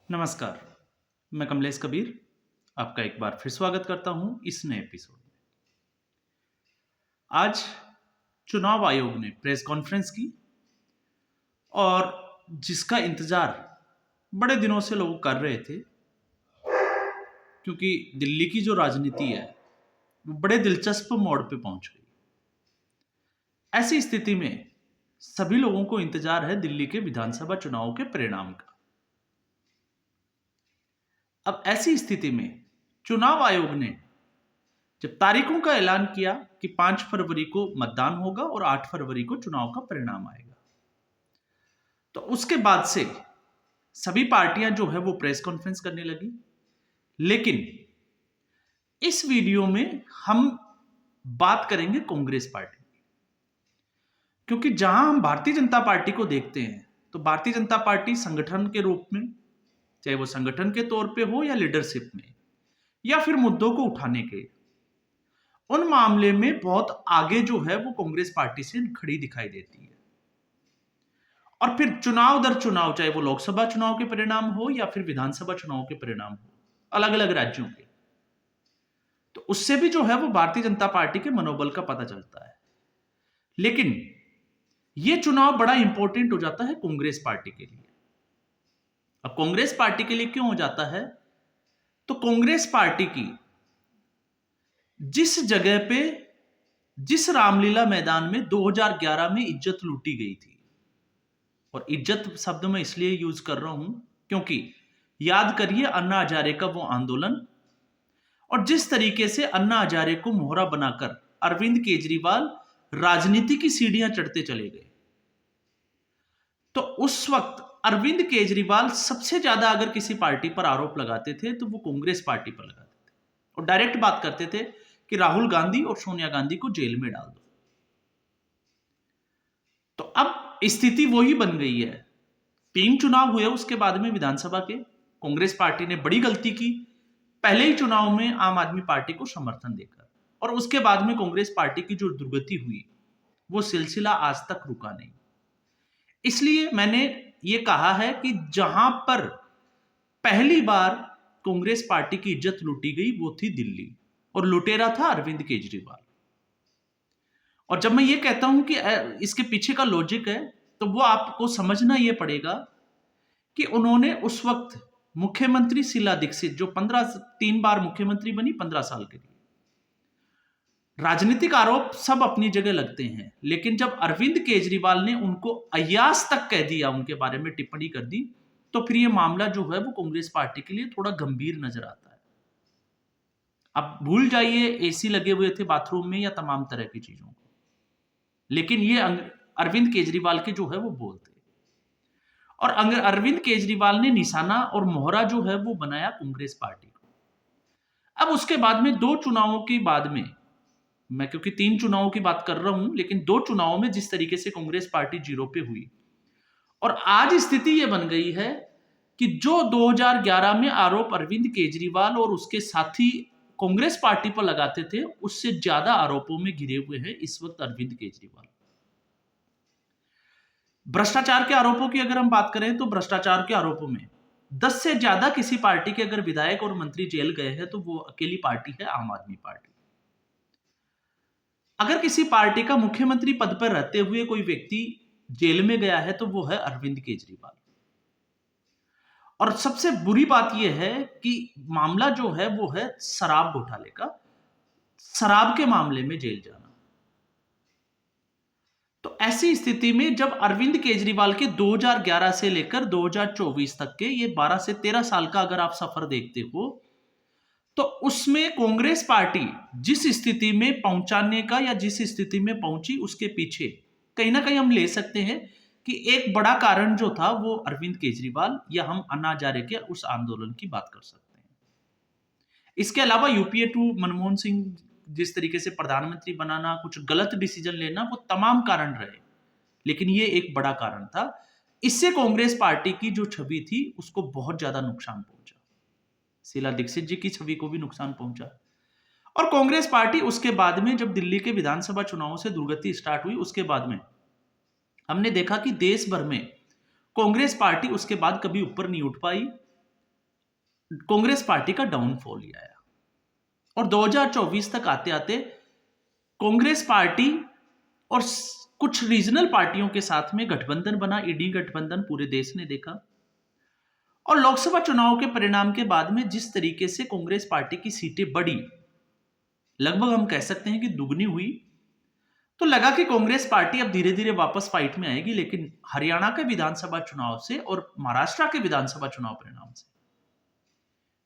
नमस्कार, मैं कमलेश कबीर आपका एक बार फिर स्वागत करता हूं इस नए एपिसोड में। आज चुनाव आयोग ने प्रेस कॉन्फ्रेंस की और जिसका इंतजार बड़े दिनों से लोग कर रहे थे, क्योंकि दिल्ली की जो राजनीति है वो बड़े दिलचस्प मोड़ पे पहुंच गई। ऐसी स्थिति में सभी लोगों को इंतजार है दिल्ली के विधानसभा चुनाव के परिणाम का। अब ऐसी स्थिति में चुनाव आयोग ने जब तारीखों का ऐलान किया कि 5 फरवरी को मतदान होगा और 8 फरवरी को चुनाव का परिणाम आएगा, तो उसके बाद से सभी पार्टियां जो है वो प्रेस कॉन्फ्रेंस करने लगी। लेकिन इस वीडियो में हम बात करेंगे कांग्रेस पार्टी की, क्योंकि जहां हम भारतीय जनता पार्टी को देखते हैं तो भारतीय जनता पार्टी संगठन के रूप में, चाहे वो संगठन के तौर पे हो या लीडरशिप में या फिर मुद्दों को उठाने के, उन मामले में बहुत आगे जो है वो कांग्रेस पार्टी से खड़ी दिखाई देती है। और फिर चुनाव दर चुनाव, चाहे वो लोकसभा चुनाव के परिणाम हो या फिर विधानसभा चुनाव के परिणाम हो अलग अलग राज्यों के, तो उससे भी जो है वो भारतीय जनता पार्टी के मनोबल का पता चलता है। लेकिन यह चुनाव बड़ा इंपॉर्टेंट हो जाता है कांग्रेस पार्टी के लिए। अब कांग्रेस पार्टी के लिए क्यों हो जाता है? तो कांग्रेस पार्टी की जिस जगह पे, जिस रामलीला मैदान में 2011 में इज्जत लूटी गई थी, और इज्जत शब्द मैं इसलिए यूज कर रहा हूं क्योंकि याद करिए अन्ना हजारे का वो आंदोलन, और जिस तरीके से अन्ना हजारे को मोहरा बनाकर अरविंद केजरीवाल राजनीति की सीढ़ियां चढ़ते चले गए। तो उस वक्त अरविंद केजरीवाल सबसे ज्यादा अगर किसी पार्टी पर आरोप लगाते थे तो वो कांग्रेस पार्टी पर लगाते थे, और डायरेक्ट बात करते थे कि राहुल गांधी और सोनिया गांधी को जेल में डाल दो। तो अब स्थिति वही बन गई है। 3 चुनाव हुए उसके बाद में विधानसभा के, कांग्रेस पार्टी ने बड़ी गलती की पहले ही चुनाव में आम आदमी पार्टी को समर्थन देकर, और उसके बाद में कांग्रेस पार्टी की जो दुर्गति हुई वो सिलसिला आज तक रुका नहीं। इसलिए मैंने ये कहा है कि जहां पर पहली बार कांग्रेस पार्टी की इज्जत लूटी गई वो थी दिल्ली, और लुटेरा था अरविंद केजरीवाल। और जब मैं ये कहता हूं कि इसके पीछे का लॉजिक है, तो वो आपको समझना ये पड़ेगा कि उन्होंने उस वक्त मुख्यमंत्री शीला दीक्षित, जो 3 बार मुख्यमंत्री बनी 15 साल के लिए, राजनीतिक आरोप सब अपनी जगह लगते हैं, लेकिन जब अरविंद केजरीवाल ने उनको अय्यास तक कह दिया, उनके बारे में टिप्पणी कर दी, तो फिर ये मामला जो है वो कांग्रेस पार्टी के लिए थोड़ा गंभीर नजर आता है। अब भूल जाइए एसी लगे हुए थे बाथरूम में या तमाम तरह की चीजों को, लेकिन ये अरविंद केजरीवाल के जो है वो बोलते, और अरविंद केजरीवाल ने निशाना और मोहरा जो है वो बनाया कांग्रेस पार्टी को। अब उसके बाद में 2 चुनावों के बाद में, मैं क्योंकि 3 चुनावों की बात कर रहा हूं, लेकिन 2 चुनावों में जिस तरीके से कांग्रेस पार्टी जीरो पे हुई, और आज स्थिति यह बन गई है कि जो 2011 में आरोप अरविंद केजरीवाल और उसके साथी कांग्रेस पार्टी पर लगाते थे, उससे ज्यादा आरोपों में घिरे हुए हैं इस वक्त अरविंद केजरीवाल। भ्रष्टाचार के आरोपों की अगर हम बात करें तो भ्रष्टाचार के आरोपों में 10 से ज्यादा किसी पार्टी के अगर विधायक और मंत्री जेल गए हैं तो वो अकेली पार्टी है आम आदमी पार्टी। अगर किसी पार्टी का मुख्यमंत्री पद पर रहते हुए कोई व्यक्ति जेल में गया है तो वो है अरविंद केजरीवाल। और सबसे बुरी बात यह है कि मामला जो है वो है शराब घोटाले का, शराब के मामले में जेल जाना। तो ऐसी स्थिति में जब अरविंद केजरीवाल के 2011 से लेकर 2024 तक के ये 12 से 13 साल का अगर आप सफर देखते हो, तो उसमें कांग्रेस पार्टी जिस स्थिति में पहुंचाने का या जिस स्थिति में पहुंची, उसके पीछे कहीं ना कहीं हम ले सकते हैं कि एक बड़ा कारण जो था वो अरविंद केजरीवाल या हम अन्ना हजारे के उस आंदोलन की बात कर सकते हैं। इसके अलावा यूपीए 2 मनमोहन सिंह जिस तरीके से प्रधानमंत्री बनाना, कुछ गलत डिसीजन लेना, वो तमाम कारण रहे, लेकिन ये एक बड़ा कारण था। इससे कांग्रेस पार्टी की जो छवि थी उसको बहुत ज्यादा नुकसान पहुंचा, शीला दीक्षित जी की छवि को भी नुकसान पहुंचा। और कांग्रेस पार्टी उसके बाद में जब दिल्ली के विधानसभा चुनावों से दुर्गति स्टार्ट हुई, उसके बाद में हमने देखा कि देश भर में कांग्रेस पार्टी उसके बाद कभी ऊपर नहीं उठ पाई, कांग्रेस पार्टी का डाउनफॉल ही आया। और 2024 तक आते आते कांग्रेस पार्टी और कुछ रीजनल पार्टियों के साथ में गठबंधन बना, ईडी गठबंधन पूरे देश ने देखा। और लोकसभा चुनाव के परिणाम के बाद में जिस तरीके से कांग्रेस पार्टी की सीटें बढ़ी, लगभग हम कह सकते हैं कि दुगनी हुई, तो लगा कि कांग्रेस पार्टी अब धीरे धीरे वापस फाइट में आएगी। लेकिन हरियाणा के विधानसभा चुनाव से और महाराष्ट्र के विधानसभा चुनाव परिणाम से,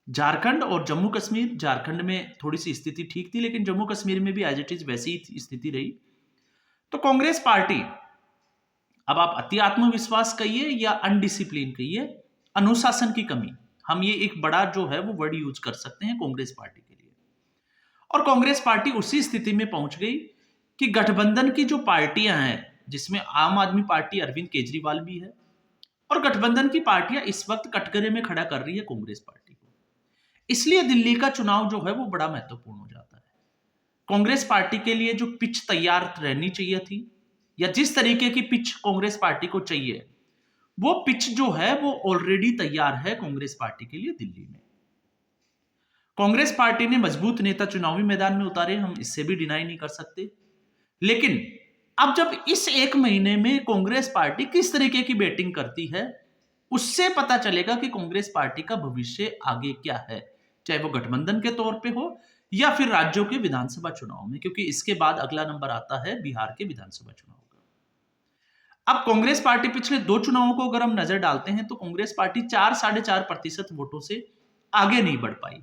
झारखंड और जम्मू कश्मीर, झारखंड में थोड़ी सी स्थिति ठीक थी, लेकिन जम्मू कश्मीर में भी एज इट इज वैसी ही स्थिति रही। तो कांग्रेस पार्टी, अब आप अति आत्मविश्वास कहिए या अनडिसिप्लिन कहिए, अनुशासन की कमी, हम ये एक बड़ा जो है वो वर्ड यूज कर सकते हैं कांग्रेस पार्टी के लिए। और कांग्रेस पार्टी उसी स्थिति में पहुंच गई कि गठबंधन की जो पार्टियां हैं, जिसमें आम आदमी पार्टी अरविंद केजरीवाल भी है, और गठबंधन की पार्टियां इस वक्त कटघरे में खड़ा कर रही है कांग्रेस पार्टी को। इसलिए दिल्ली का चुनाव जो है वो बड़ा महत्वपूर्ण हो जाता है। कांग्रेस पार्टी के लिए जो पिच तैयार रहनी चाहिए थी, या जिस तरीके की पिच कांग्रेस पार्टी को चाहिए, वो पिच जो है वो ऑलरेडी तैयार है कांग्रेस पार्टी के लिए दिल्ली में। कांग्रेस पार्टी ने मजबूत नेता चुनावी मैदान में उतारे, हम इससे भी डिनाई नहीं कर सकते। लेकिन अब जब इस एक महीने में कांग्रेस पार्टी किस तरीके की बैटिंग करती है, उससे पता चलेगा कि कांग्रेस पार्टी का भविष्य आगे क्या है, चाहे वो गठबंधन के तौर पे हो या फिर राज्यों के विधानसभा चुनाव में, क्योंकि इसके बाद अगला नंबर आता है बिहार के विधानसभा चुनाव का। अब कांग्रेस पार्टी पिछले 2 चुनावों को अगर हम नजर डालते हैं तो कांग्रेस पार्टी 4-4.5% वोटों से आगे नहीं बढ़ पाई।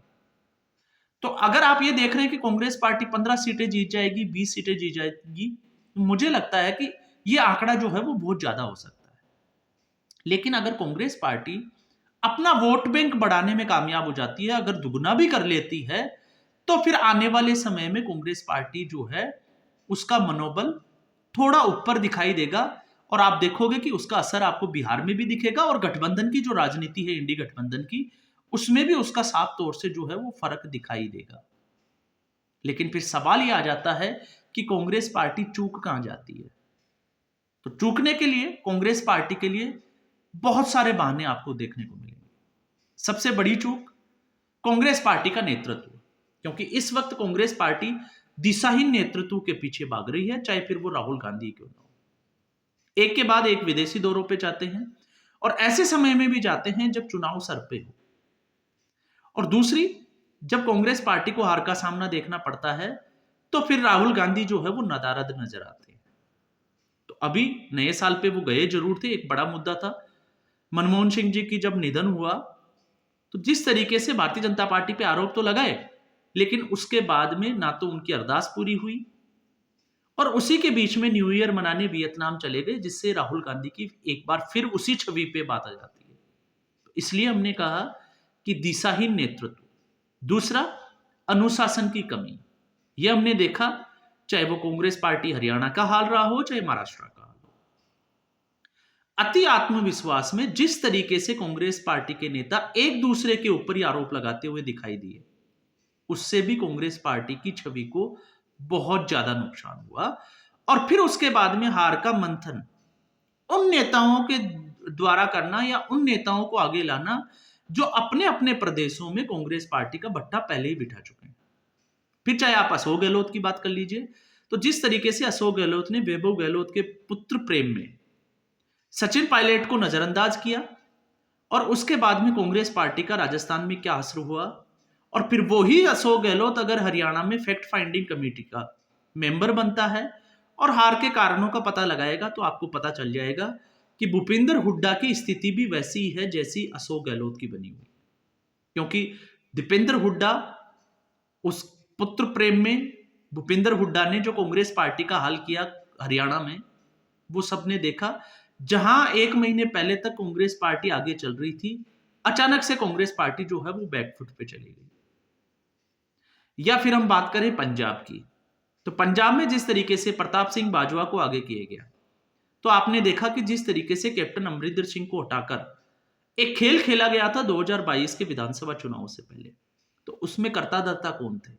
तो अगर आप ये देख रहे हैं कि कांग्रेस पार्टी 15 सीटें जीत जाएगी, 20 सीटें जीत जाएगी, तो मुझे लगता है कि ये आंकड़ा जो है वो बहुत ज्यादा हो सकता है। लेकिन अगर कांग्रेस पार्टी अपना वोट बैंक बढ़ाने में कामयाब हो जाती है, अगर दुगना भी कर लेती है, तो फिर आने वाले समय में कांग्रेस पार्टी जो है उसका मनोबल थोड़ा ऊपर दिखाई देगा। और आप देखोगे कि उसका असर आपको बिहार में भी दिखेगा, और गठबंधन की जो राजनीति है इंडी गठबंधन की, उसमें भी उसका साफ तौर से जो है वो फर्क दिखाई देगा। लेकिन फिर सवाल ये आ जाता है कि कांग्रेस पार्टी चूक कहां जाती है। तो चूकने के लिए कांग्रेस पार्टी के लिए बहुत सारे बहाने आपको देखने को मिलेंगे। सबसे बड़ी चूक कांग्रेस पार्टी का नेतृत्व, क्योंकि इस वक्त कांग्रेस पार्टी दिशाहीन नेतृत्व के पीछे भाग रही है, चाहे फिर वो राहुल गांधी क्यों ना हो। एक के बाद एक विदेशी दौरों पे जाते हैं, और ऐसे समय में भी जाते हैं जब चुनाव सर पे हो। और दूसरी, जब कांग्रेस पार्टी को हार का सामना देखना पड़ता है, तो फिर राहुल गांधी जो है वो नदारद नजर आते हैं। तो अभी नए साल पे वो गए जरूर थे, एक बड़ा मुद्दा था मनमोहन सिंह जी की जब निधन हुआ, तो जिस तरीके से भारतीय जनता पार्टी पे आरोप तो लगाए, लेकिन उसके बाद में ना तो उनकी अरदास पूरी हुई, और उसी के बीच में न्यू ईयर मनाने वियतनाम चले गए, जिससे राहुल गांधी की एक बार फिर उसी छवि पे बात आ जाती है। तो इसलिए हमने कहा कि दिशाहीन नेतृत्व, दूसरा अनुशासन की कमी, यह हमने देखा, चाहे वो कांग्रेस पार्टी हरियाणा का हाल रहा हो, चाहे महाराष्ट्र का हाल हो। अति आत्मविश्वास में जिस तरीके से कांग्रेस पार्टी के नेता एक दूसरे के ऊपर ही आरोप लगाते हुए दिखाई दिए, उससे भी कांग्रेस पार्टी की छवि को बहुत ज्यादा नुकसान हुआ। और फिर उसके बाद में हार का मंथन उन नेताओं के द्वारा करना, या उन नेताओं को आगे लाना जो अपने अपने प्रदेशों में कांग्रेस पार्टी का भट्टा पहले ही बिठा चुके हैं। फिर चाहे आप अशोक गहलोत की बात कर लीजिए, तो जिस तरीके से अशोक गहलोत ने वैभव गहलोत के पुत्र प्रेम में सचिन पायलट को नजरअंदाज किया, और उसके बाद में कांग्रेस पार्टी का राजस्थान में क्या असर हुआ, और फिर वही अशोक गहलोत अगर हरियाणा में फैक्ट फाइंडिंग कमेटी का मेंबर बनता है और हार के कारणों का पता लगाएगा, तो आपको पता चल जाएगा कि भूपिंदर हुड्डा की स्थिति भी वैसी ही है जैसी अशोक गहलोत की बनी हुई। क्योंकि दीपेंद्र हुड्डा, उस पुत्र प्रेम में भूपिंदर हुड्डा ने जो कांग्रेस पार्टी का हाल किया हरियाणा में, वो सबने देखा। जहां 1 महीने पहले तक कांग्रेस पार्टी आगे चल रही थी, अचानक से कांग्रेस पार्टी जो है वो बैकफुट पे चली गई। या फिर हम बात करें पंजाब की, तो पंजाब में जिस तरीके से प्रताप सिंह बाजवा को आगे किया गया, तो आपने देखा कि जिस तरीके से कैप्टन अमरिंदर सिंह को हटाकर एक खेल खेला गया था 2022 के विधानसभा चुनाव से पहले, तो उसमें कर्ता धर्ता कौन थे?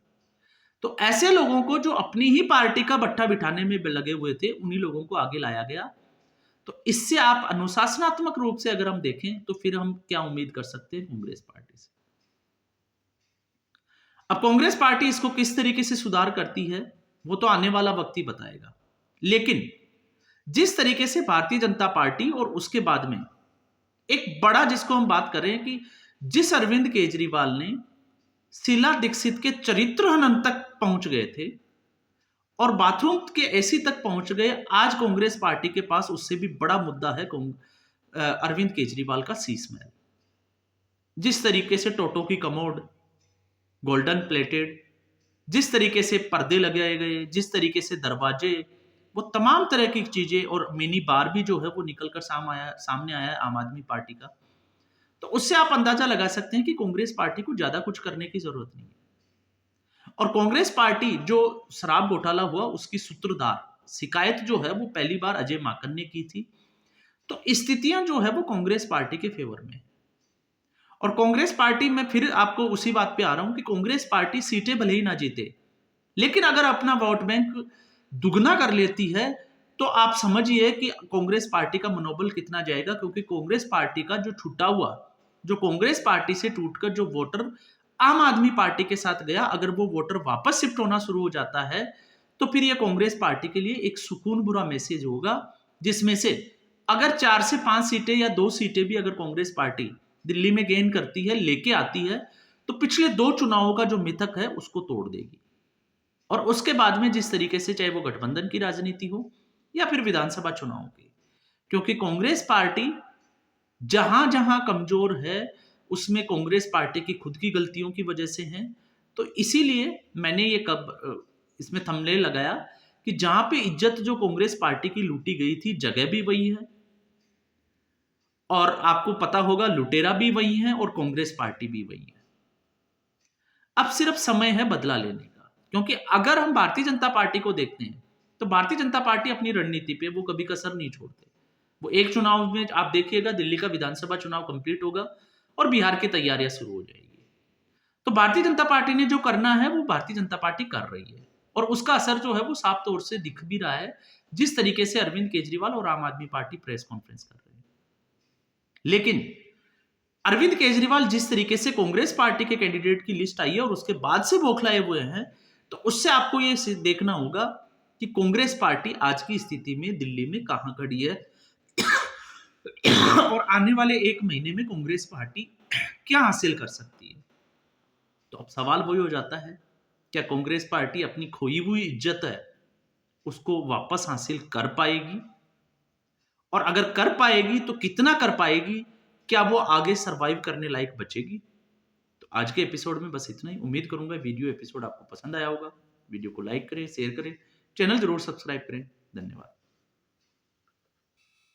तो ऐसे लोगों को जो अपनी ही पार्टी का भट्टा बिठाने में लगे हुए थे, उन्हीं लोगों को आगे लाया गया। तो इससे आप अनुशासनात्मक रूप से अगर हम देखें, तो फिर हम क्या उम्मीद कर सकते हैं कांग्रेस पार्टी से? अब कांग्रेस पार्टी इसको किस तरीके से सुधार करती है वो तो आने वाला वक्त ही बताएगा। लेकिन जिस तरीके से भारतीय जनता पार्टी और उसके बाद में एक बड़ा जिसको हम बात करें कि जिस अरविंद केजरीवाल ने शीला दीक्षित के चरित्र हनन तक पहुंच गए थे और बाथरूम के एसी तक पहुंच गए, आज कांग्रेस पार्टी के पास उससे भी बड़ा मुद्दा है अरविंद केजरीवाल का शीश महल। जिस तरीके से टोटो की कमोड गोल्डन प्लेटेड, जिस तरीके से पर्दे लगाए गए, जिस तरीके से दरवाजे, वो तमाम तरह की चीजें, और मिनी बार भी जो है वो निकलकर सामने आया है आम आदमी पार्टी का। तो उससे आप अंदाजा लगा सकते हैं कि कांग्रेस पार्टी को ज्यादा कुछ करने की जरूरत नहीं है। और कांग्रेस पार्टी जो शराब घोटाला हुआ उसकी सूत्रधार शिकायत जो है वो पहली बार अजय माकन ने की थी। तो स्थितियां जो है वो कांग्रेस पार्टी के फेवर में है। और कांग्रेस पार्टी में फिर आपको उसी बात पे आ रहा हूं कि कांग्रेस पार्टी सीटें भले ही ना जीते, लेकिन अगर अपना वोट बैंक दुगना कर लेती है तो आप समझिए कि कांग्रेस पार्टी का मनोबल कितना जाएगा। क्योंकि कांग्रेस पार्टी का जो छूटा हुआ, जो कांग्रेस पार्टी से टूटकर जो वोटर आम आदमी पार्टी के साथ गया, अगर वो वोटर वापस शिफ्ट होना शुरू हो जाता है तो फिर ये कांग्रेस पार्टी के लिए एक सुकून भरा मैसेज होगा, जिसमें से अगर 4 से 5 सीटें या 2 सीटें भी अगर कांग्रेस पार्टी दिल्ली में गेन करती है, लेके आती है, तो पिछले 2 चुनावों का जो मिथक है उसको तोड़ देगी। और उसके बाद में जिस तरीके से, चाहे वो गठबंधन की राजनीति हो या फिर विधानसभा चुनाव की, क्योंकि कांग्रेस पार्टी जहां जहां कमजोर है उसमें कांग्रेस पार्टी की खुद की गलतियों की वजह से है। तो इसीलिए मैंने ये इसमें थंबनेल लगाया कि जहां पे इज्जत जो कांग्रेस पार्टी की लूटी गई थी, जगह भी वही है, और आपको पता होगा लुटेरा भी वही है और कांग्रेस पार्टी भी वही है। अब सिर्फ समय है बदला लेने का। क्योंकि अगर हम भारतीय जनता पार्टी को देखते हैं तो भारतीय जनता पार्टी अपनी रणनीति पे वो कभी कसर नहीं छोड़ते। वो एक चुनाव में आप देखिएगा, दिल्ली का विधानसभा चुनाव कंप्लीट होगा और बिहार की तैयारियां शुरू हो जाएगी। तो भारतीय जनता पार्टी ने जो करना है वो भारतीय जनता पार्टी कर रही है, और उसका असर जो है वो साफ तौर से दिख भी रहा है, जिस तरीके से अरविंद केजरीवाल और आम आदमी पार्टी प्रेस कॉन्फ्रेंस कर रहे हैं। लेकिन अरविंद केजरीवाल जिस तरीके से कांग्रेस पार्टी के कैंडिडेट की लिस्ट आई है और उसके बाद से बौखलाए हुए हैं, तो उससे आपको ये देखना होगा कि कांग्रेस पार्टी आज की स्थिति में दिल्ली में कहां खड़ी है और आने वाले 1 महीने में कांग्रेस पार्टी क्या हासिल कर सकती है। तो अब सवाल वही हो जाता है, क्या कांग्रेस पार्टी अपनी खोई हुई इज्जत है उसको वापस हासिल कर पाएगी, और अगर कर पाएगी तो कितना कर पाएगी, क्या वो आगे सरवाइव करने लायक बचेगी। तो आज के एपिसोड में बस इतना ही। उम्मीद करूंगा वीडियो एपिसोड आपको पसंद आया होगा। वीडियो को लाइक करें, शेयर करें, चैनल जरूर सब्सक्राइब करें। धन्यवाद।